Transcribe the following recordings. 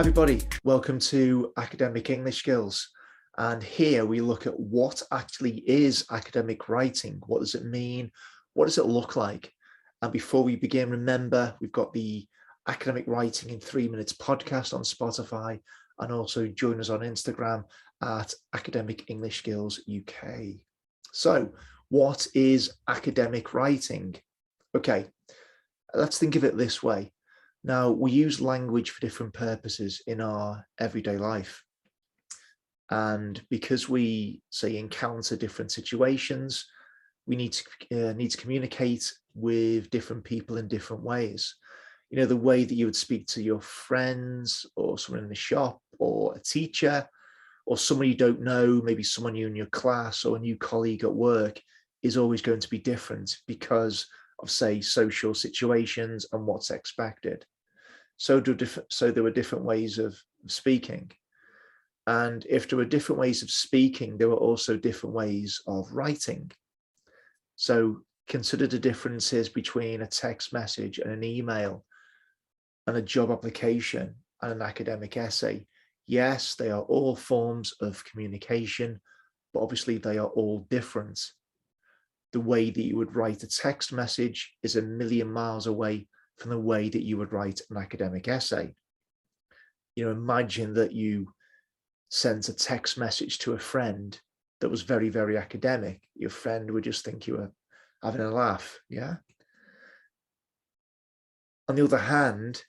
Hi everybody, welcome to Academic English Skills. And here we look at what actually is academic writing. What does it mean? What does it look like? And before we begin, remember, we've got the Academic Writing in 3 Minutes podcast on Spotfiy, and also join us on Instagram at Academic English Skills UK. So what is academic writing? Okay, let's think of it this way. Now, we use language for different purposes in our everyday life. And because we, say, encounter different situations, we need to communicate with different people in different ways. You know, the way that you would speak to your friends or someone in the shop or a teacher or someone you don't know, maybe someone new in your class or a new colleague at work, is always going to be different because of, say, social situations and what's expected. So there were different ways of speaking. And if there were different ways of speaking, there were also different ways of writing. So consider the differences between a text message and an email, and a job application and an academic essay. Yes, they are all forms of communication, but obviously they are all different. The way that you would write a text message is a million miles away from the way that you would write an academic essay. You know, imagine that you sent a text message to a friend that was very, very academic. Your friend would just think you were having a laugh, yeah? On the other hand,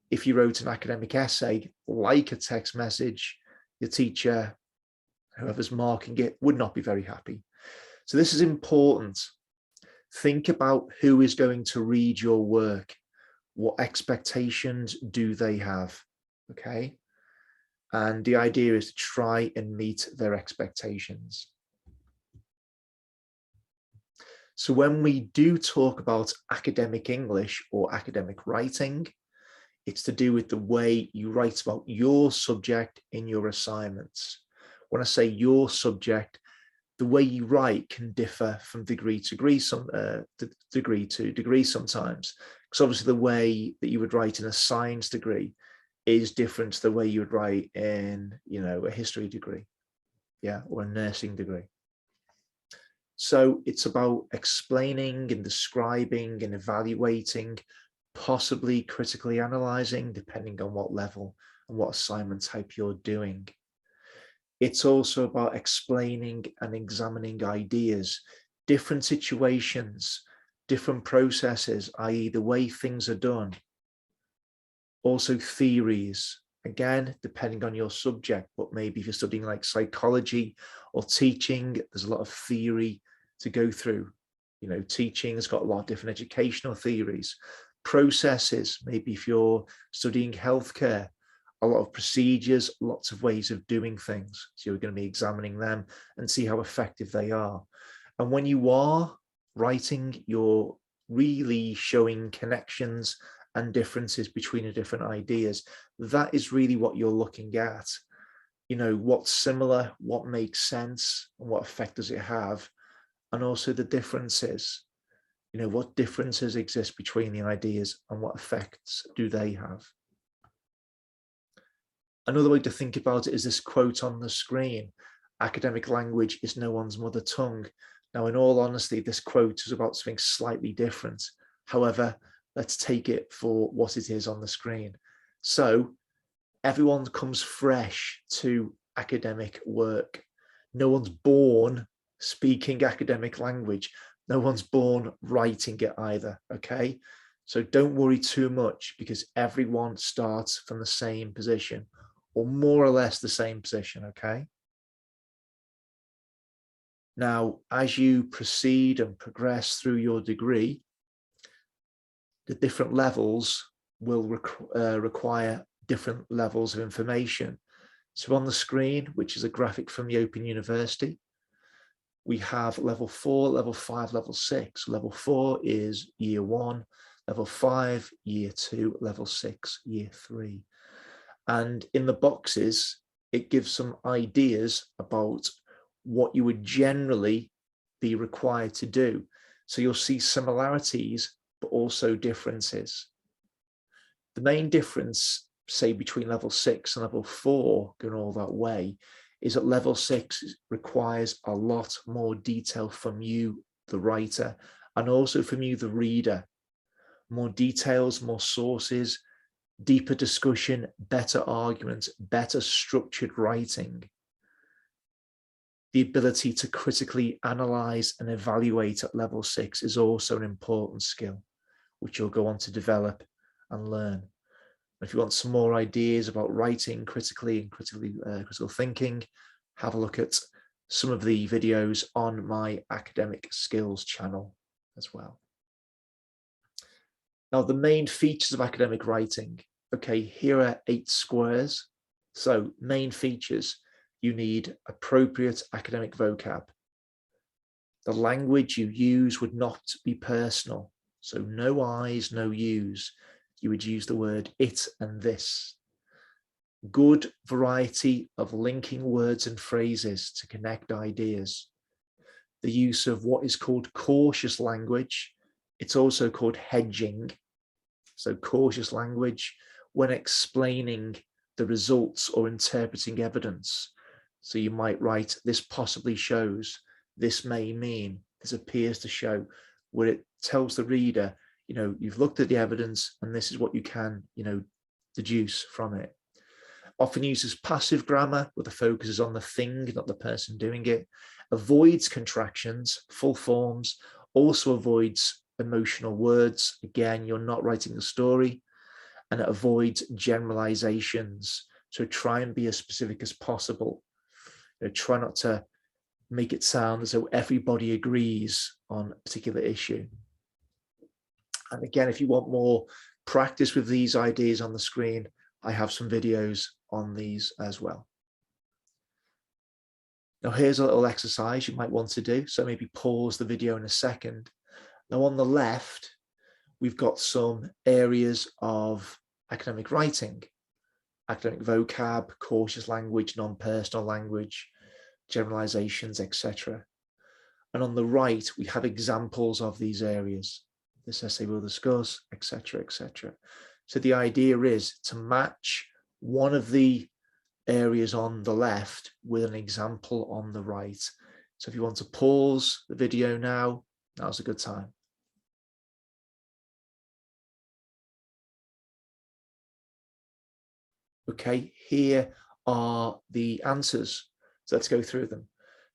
if you wrote an academic essay like a text message, your teacher, whoever's marking it, would not be very happy. So this is important. Think about who is going to read your work. What expectations do they have? Okay. And the idea is to try and meet their expectations. So when we do talk about academic English or academic writing, it's to do with the way you write about your subject in your assignments. When I say your subject, the way you write can differ from degree to degree sometimes, because obviously the way that you would write in a science degree is different to the way you would write in, you know, a history degree, yeah, or a nursing degree. So it's about explaining and describing and evaluating, possibly critically analyzing, depending on what level and what assignment type you're doing. It's also about explaining and examining ideas, different situations, different processes, i.e. the way things are done. Also theories, again, depending on your subject, but maybe if you're studying like psychology or teaching, there's a lot of theory to go through. You know, teaching has got a lot of different educational theories. Processes, maybe if you're studying healthcare, a lot of procedures, lots of ways of doing things. So you're going to be examining them and see how effective they are. And when you are writing, you're really showing connections and differences between the different ideas. That is really what you're looking at. You know, what's similar, what makes sense, and what effect does it have? And also the differences. You know, what differences exist between the ideas and what effects do they have? Another way to think about it is this quote on the screen: academic language is no one's mother tongue. Now, in all honesty, this quote is about something slightly different. However, let's take it for what it is on the screen. So everyone comes fresh to academic work. No one's born speaking academic language. No one's born writing it either, okay? So don't worry too much, because everyone starts from the same position, or more or less the same position, okay? Now, as you proceed and progress through your degree, the different levels will require different levels of information. So on the screen, which is a graphic from the Open University, we have level 4, level 5, level 6. Level 4 is year 1, level 5, year 2, level 6, year 3. And in the boxes, it gives some ideas about what you would generally be required to do. So you'll see similarities, but also differences. The main difference say between level 6 and level 4, going all that way, is that level 6 requires a lot more detail from you, the writer, and also from you, the reader. More details, more sources, deeper discussion, better arguments, better structured writing. The ability to critically analyze and evaluate at level 6 is also an important skill, which you'll go on to develop and learn. If you want some more ideas about writing critically and critical thinking, have a look at some of the videos on my academic skills channel as well. Now, the main features of academic writing. Okay, here are 8 squares. So main features, you need appropriate academic vocab. The language you use would not be personal. So no I's, no U's. You would use the word it and this. Good variety of linking words and phrases to connect ideas. The use of what is called cautious language. It's also called hedging. So cautious language when explaining the results or interpreting evidence. So you might write, this possibly shows, this may mean, this appears to show, where it tells the reader, you've looked at the evidence and this is what you can, deduce from it. Often uses passive grammar where the focus is on the thing, not the person doing it. Avoids contractions, full forms, also avoids emotional words. Again, you're not writing the story. And it avoids generalizations. So try and be as specific as possible. Try not to make it sound as though everybody agrees on a particular issue. And again, if you want more practice with these ideas on the screen, I have some videos on these as well. Now, here's a little exercise you might want to do. So maybe pause the video in a second. Now, on the left, we've got some areas of academic writing, academic vocab, cautious language, non-personal language, generalizations, etc. And on the right, we have examples of these areas. This essay will discuss, etc., etc. So the idea is to match one of the areas on the left with an example on the right. So if you want to pause the video now, now's a good time. Okay, here are the answers. So let's go through them.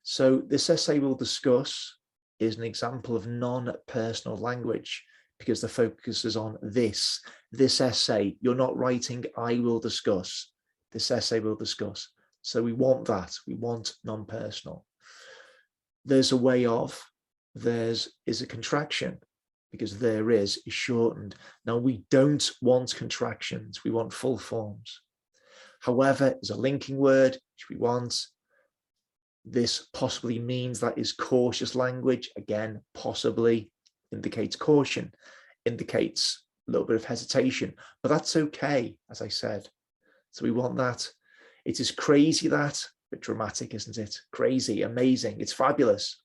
So this essay we'll discuss is an example of non-personal language because the focus is on this essay. You're not writing, I will discuss. This essay will discuss. So we want that. We want non-personal. There's a way of, there's is a contraction because there is shortened. Now we don't want contractions. We want full forms. However, is a linking word, which we want. This possibly means that is cautious language. Again, possibly indicates caution, indicates a little bit of hesitation, but that's okay, as I said. So we want that. It is crazy that, but dramatic, isn't it? Crazy, amazing, it's fabulous.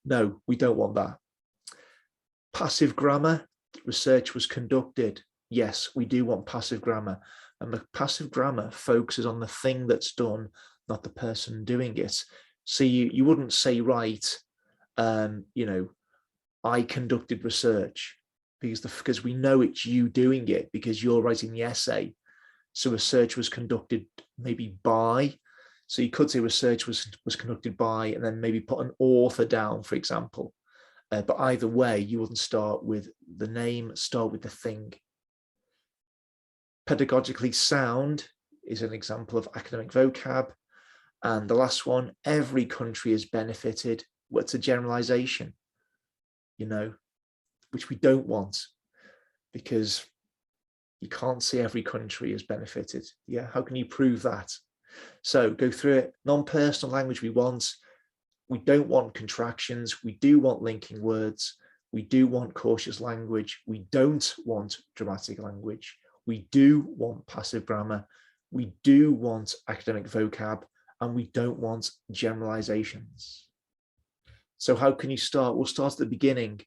No, we don't want that. Passive grammar, research was conducted. Yes, we do want passive grammar. And the passive grammar focuses on the thing that's done, not the person doing it. So you wouldn't say, right, I conducted research because we know it's you doing it because you're writing the essay. So research was conducted maybe by. So you could say research was conducted by and then maybe put an author down, for example. But either way, you wouldn't start with the name, start with the thing. Pedagogically sound is an example of academic vocab. And the last one, every country has benefited. What's a generalization, which we don't want because you can't say every country has benefited. Yeah, how can you prove that? So go through it. Non-personal language we want. We don't want contractions. We do want linking words. We do want cautious language. We don't want dramatic language. We do want passive grammar. We do want academic vocab, and we don't want generalizations. So how can you start? We'll start at the beginning.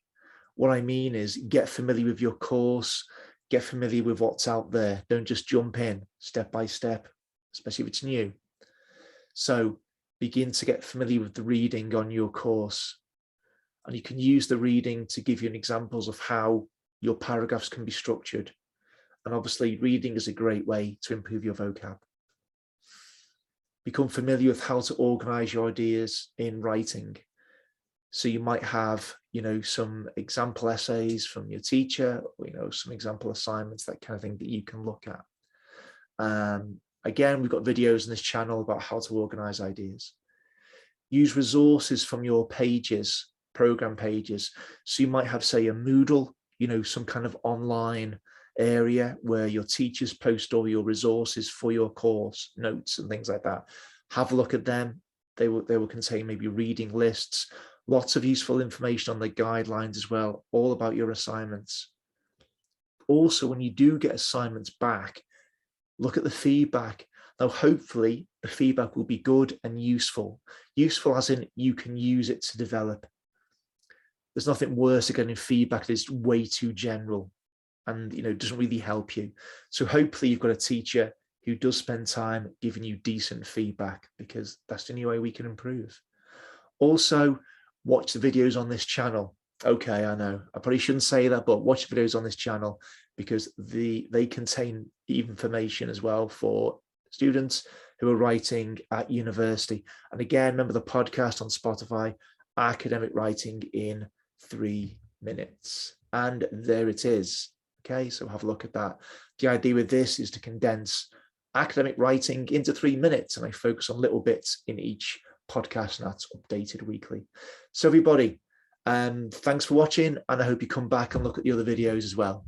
What I mean is get familiar with your course, get familiar with what's out there. Don't just jump in step by step, especially if it's new. So begin to get familiar with the reading on your course. And you can use the reading to give you examples of how your paragraphs can be structured. And obviously reading is a great way to improve your vocab. Become familiar with how to organize your ideas in writing. So you might have, some example essays from your teacher, some example assignments, that kind of thing that you can look at. Again, we've got videos on this channel about how to organize ideas. Use resources from your pages, program pages. So you might have, say, a Moodle, some kind of online area where your teachers post all your resources for your course, notes and things like that. Have a look at them. They will contain maybe reading lists, lots of useful information on the guidelines as well, all about your assignments. Also, when you do get assignments back, look at the feedback. Now, hopefully the feedback will be good and useful. Useful as in you can use it to develop. There's nothing worse than getting feedback that is way too general and doesn't really help you. So hopefully you've got a teacher who does spend time giving you decent feedback, because that's the only way we can improve. Also, watch the videos on this channel. Okay, I know I probably shouldn't say that, but watch the videos on this channel, because they contain information as well for students who are writing at university. And again, remember the podcast on Spotfiy, Academic Writing in 3 minutes. And there it is. Okay, so have a look at that. The idea with this is to condense academic writing into 3 minutes, and I focus on little bits in each podcast, and that's updated weekly. So everybody, thanks for watching, and I hope you come back and look at the other videos as well.